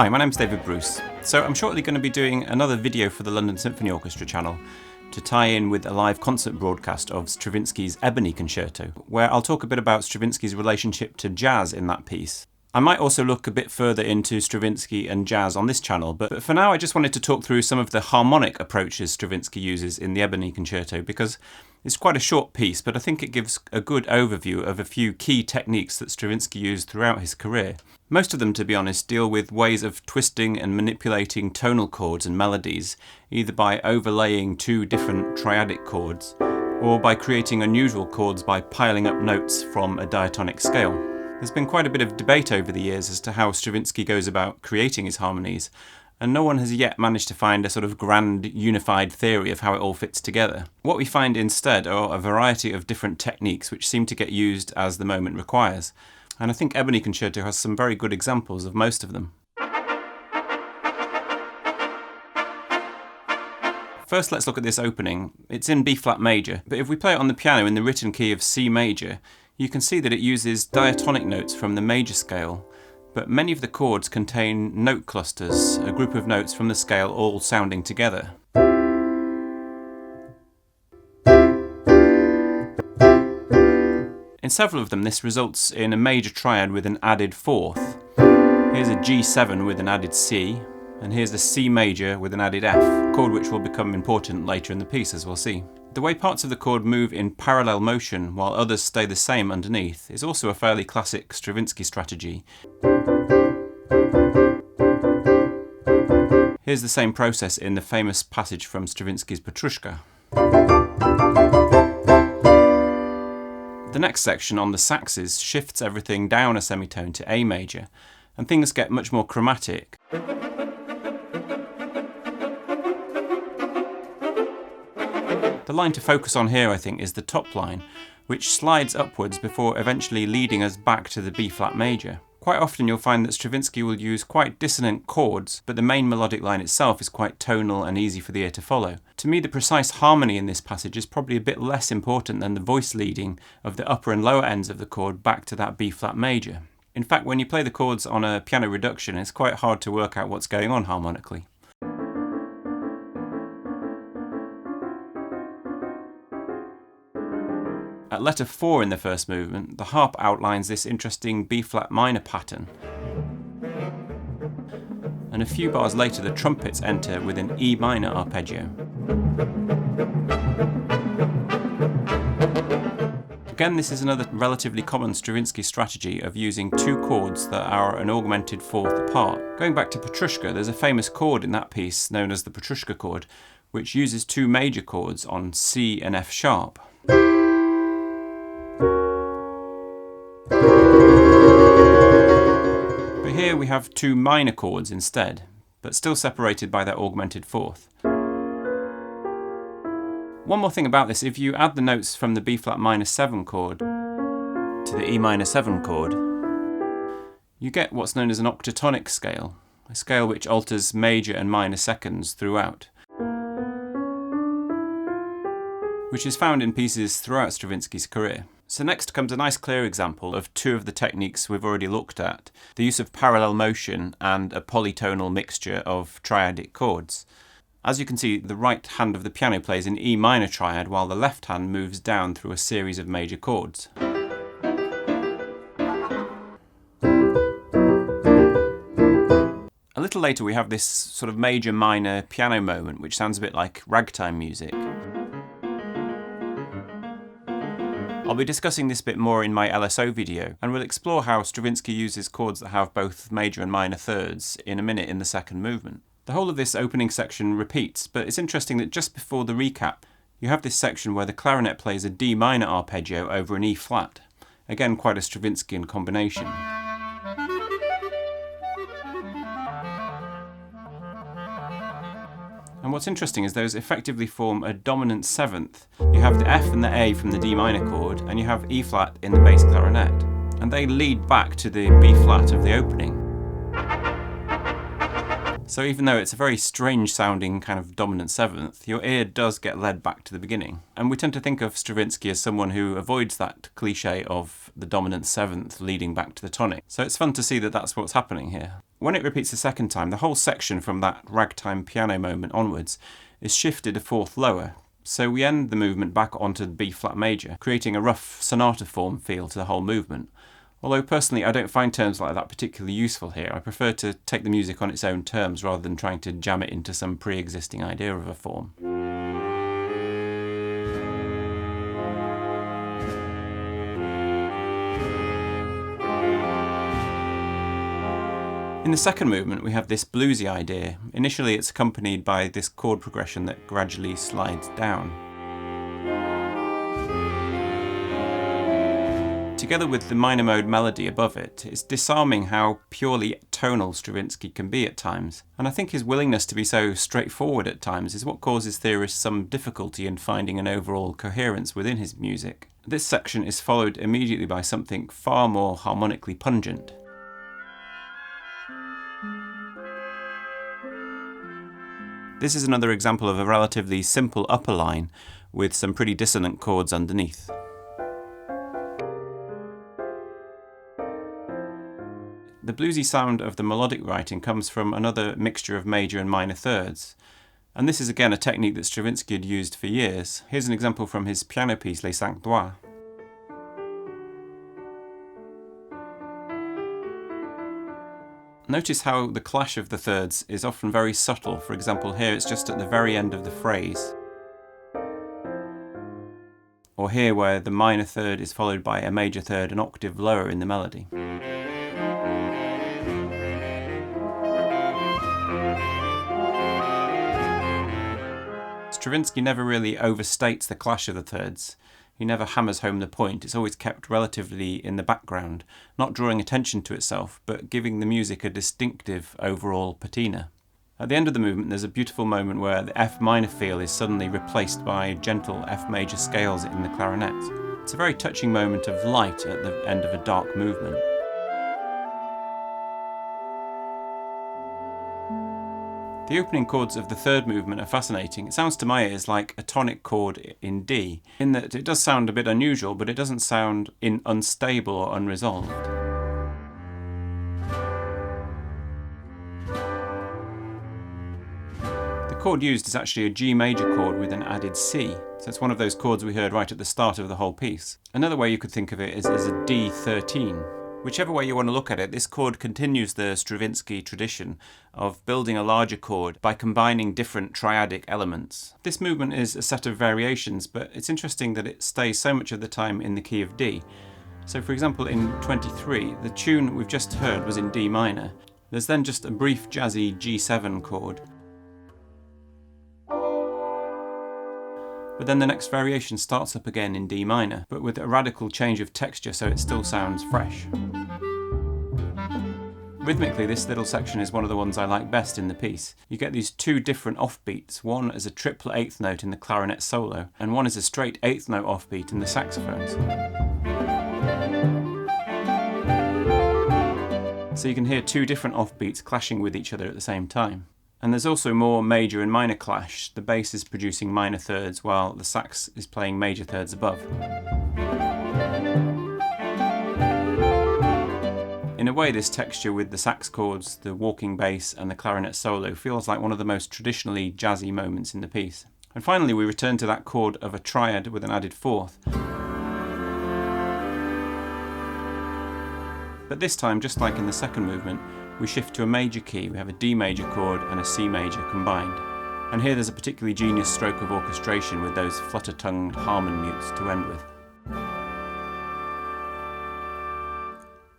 Hi, my name's David Bruce. So I'm shortly going to be doing another video for the London Symphony Orchestra channel to tie in with a live concert broadcast of Stravinsky's Ebony Concerto, where I'll talk a bit about Stravinsky's relationship to jazz in that piece. I might also look a bit further into Stravinsky and jazz on this channel, but for now I just wanted to talk through some of the harmonic approaches Stravinsky uses in the Ebony Concerto, because it's quite a short piece, but I think it gives a good overview of a few key techniques that Stravinsky used throughout his career. Most of them, to be honest, deal with ways of twisting and manipulating tonal chords and melodies, either by overlaying two different triadic chords, or by creating unusual chords by piling up notes from a diatonic scale. There's been quite a bit of debate over the years as to how Stravinsky goes about creating his harmonies, and no one has yet managed to find a sort of grand unified theory of how it all fits together. What we find instead are a variety of different techniques which seem to get used as the moment requires, and I think Ebony Concerto has some very good examples of most of them. First, let's look at this opening. It's in B-flat major, but if we play it on the piano in the written key of C major, you can see that it uses diatonic notes from the major scale, but many of the chords contain note clusters, a group of notes from the scale all sounding together. In several of them, this results in a major triad with an added fourth. Here's a G7 with an added C, and here's the C major with an added F, a chord which will become important later in the piece, as we'll see. The way parts of the chord move in parallel motion while others stay the same underneath is also a fairly classic Stravinsky strategy. Here's the same process in the famous passage from Stravinsky's Petrushka. The next section on the saxes shifts everything down a semitone to A major, and things get much more chromatic. The line to focus on here, I think, is the top line, which slides upwards before eventually leading us back to the B-flat major. Quite often you'll find that Stravinsky will use quite dissonant chords, but the main melodic line itself is quite tonal and easy for the ear to follow. To me, the precise harmony in this passage is probably a bit less important than the voice leading of the upper and lower ends of the chord back to that B-flat major. In fact, when you play the chords on a piano reduction, it's quite hard to work out what's going on harmonically. At letter 4 in the first movement, the harp outlines this interesting B-flat minor pattern. And a few bars later, the trumpets enter with an E minor arpeggio. Again, this is another relatively common Stravinsky strategy of using two chords that are an augmented fourth apart. Going back to Petrushka, there's a famous chord in that piece known as the Petrushka chord, which uses two major chords on C and F sharp. But here we have two minor chords instead, but still separated by that augmented fourth. One more thing about this, if you add the notes from the B-flat minor 7 chord to the E minor 7 chord, you get what's known as an octatonic scale, a scale which alters major and minor seconds throughout, which is found in pieces throughout Stravinsky's career. So next comes a nice clear example of two of the techniques we've already looked at, the use of parallel motion and a polytonal mixture of triadic chords. As you can see, the right hand of the piano plays an E minor triad while the left hand moves down through a series of major chords. A little later we have this sort of major minor piano moment which sounds a bit like ragtime music. I'll be discussing this bit more in my LSO video, and we'll explore how Stravinsky uses chords that have both major and minor thirds in a minute in the second movement. The whole of this opening section repeats, but it's interesting that just before the recap, you have this section where the clarinet plays a D minor arpeggio over an E flat. Again, quite a Stravinskyan combination. And what's interesting is those effectively form a dominant seventh. You have the F and the A from the D minor chord, and you have E flat in the bass clarinet. And they lead back to the B flat of the opening. So even though it's a very strange sounding kind of dominant seventh, your ear does get led back to the beginning. And we tend to think of Stravinsky as someone who avoids that cliche of the dominant seventh leading back to the tonic. So it's fun to see that that's what's happening here. When it repeats the second time, the whole section from that ragtime piano moment onwards is shifted a fourth lower. So we end the movement back onto the B flat major, creating a rough sonata form feel to the whole movement. Although personally I don't find terms like that particularly useful here. I prefer to take the music on its own terms rather than trying to jam it into some pre-existing idea of a form. In the second movement we have this bluesy idea. Initially it's accompanied by this chord progression that gradually slides down. Together with the minor mode melody above it, it's disarming how purely tonal Stravinsky can be at times. And I think his willingness to be so straightforward at times is what causes theorists some difficulty in finding an overall coherence within his music. This section is followed immediately by something far more harmonically pungent. This is another example of a relatively simple upper line with some pretty dissonant chords underneath. The bluesy sound of the melodic writing comes from another mixture of major and minor thirds, and this is again a technique that Stravinsky had used for years. Here's an example from his piano piece Les Cinq Doigts. Notice how the clash of the thirds is often very subtle. For example, here it's just at the very end of the phrase. Or here where the minor third is followed by a major third an octave lower in the melody. Stravinsky never really overstates the clash of the thirds. He never hammers home the point. It's always kept relatively in the background, not drawing attention to itself, but giving the music a distinctive overall patina. At the end of the movement there's a beautiful moment where the F minor feel is suddenly replaced by gentle F major scales in the clarinet. It's a very touching moment of light at the end of a dark movement. The opening chords of the third movement are fascinating. It sounds to my ears like a tonic chord in D, in that it does sound a bit unusual, but it doesn't sound unstable or unresolved. The chord used is actually a G major chord with an added C, so it's one of those chords we heard right at the start of the whole piece. Another way you could think of it is a D13. Whichever way you want to look at it, this chord continues the Stravinsky tradition of building a larger chord by combining different triadic elements. This movement is a set of variations, but it's interesting that it stays so much of the time in the key of D. So for example in 23, the tune we've just heard was in D minor. There's then just a brief jazzy G7 chord. But then the next variation starts up again in D minor, but with a radical change of texture so it still sounds fresh. Rhythmically, this little section is one of the ones I like best in the piece. You get these two different offbeats, one as a triple eighth note in the clarinet solo, and one as a straight eighth note offbeat in the saxophones. So you can hear two different offbeats clashing with each other at the same time. And there's also more major and minor clash. The bass is producing minor thirds while the sax is playing major thirds above. In a way, this texture with the sax chords, the walking bass and the clarinet solo feels like one of the most traditionally jazzy moments in the piece. And finally we return to that chord of a triad with an added fourth. But this time, just like in the second movement, we shift to a major key. We have a D major chord and a C major combined. And here there's a particularly genius stroke of orchestration with those flutter-tongued harmon mutes to end with.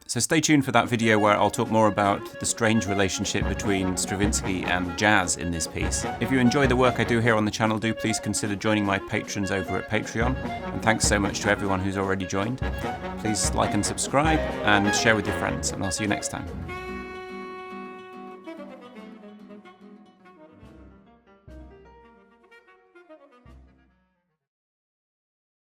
So stay tuned for that video where I'll talk more about the strange relationship between Stravinsky and jazz in this piece. If you enjoy the work I do here on the channel, do please consider joining my patrons over at Patreon. And thanks so much to everyone who's already joined. Please like and subscribe and share with your friends, and I'll see you next time.